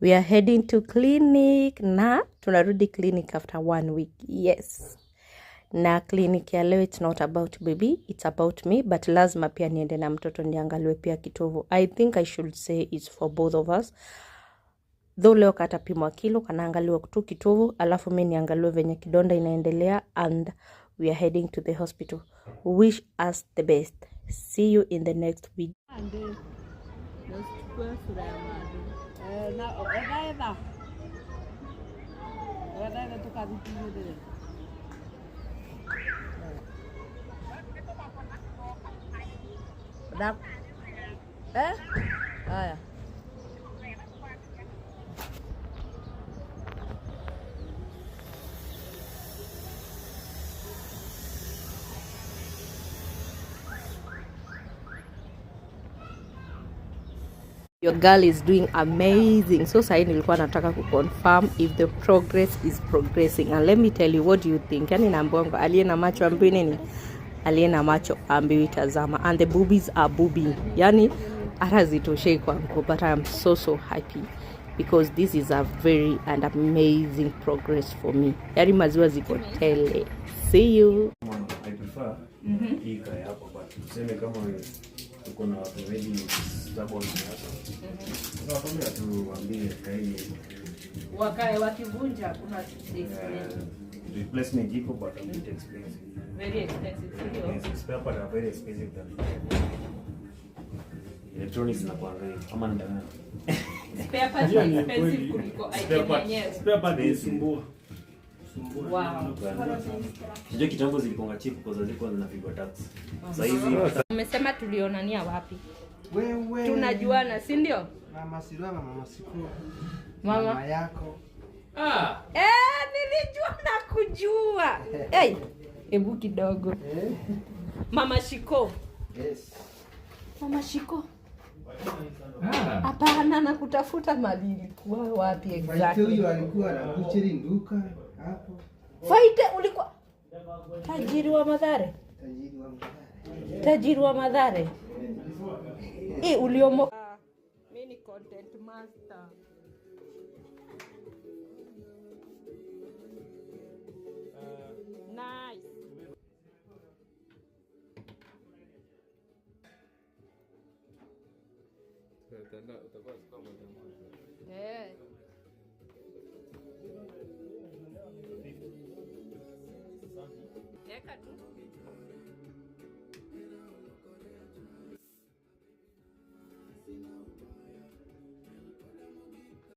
We are heading to clinic na tunarudi clinic after 1 week. Yes. Na clinic ya leo it's not about baby, it's about me, but lazima pia niende na mtoto niangaliwe pia kitovu. I think I should say it's for both of us. Though leo katapimwa kilo, kanaangaliwa tu kitovu, alafu mimi niangaliwe venye kidonda inaendelea, and we are heading to the hospital. Wish us the best. See you in the next video. Haya. Your girl is doing amazing. So sahi nilikuwa nataka kuconfirm if the progress is progressing. And let me tell you, what do you think? Yani naambongo aliye na macho ambiwi nini? Aliye na macho ambiwi tazama. And the boobies are boobing. Yani hata zitoshei kwangu, but I am so happy because this is a very and amazing progress for me. Yani maziwa ziko tele. See you. I prefer hii kaya hapo, but tuseme kama uko na watu wengi stable hapa. Tunakwambia tuambie kai Wakae wakivunja kuna replacement iko, but a bit expensive. very expensive. Yes, spare part are very expensive than electronics na kuangalia kama ndana. Spare part ni expensive kuliko item yenyewe. Spare part ni sumbua. Wow. Ndio kitambo ziliponga cheap kwa sababu zilikuwa zinapigwa tax. Sasa hizi Umesema tulionania wapi? Wewe Tunajuana, si ndio? Mama Sirwa, mama Siku. Mama yako. Nilijua na kujua. Hey, hebu kidogo. Mama Shiko. Yes. Mama Shiko. Hapana, na kutafuta madili kwa wapi exactly? Faite huyu alikuwa na bucheri nduka hapo. Faite ulikuwa tajiri wa Mathare? Tajiri wa Mathare. Uliomo. Mimi ni content master. Nice. Utakuwa kama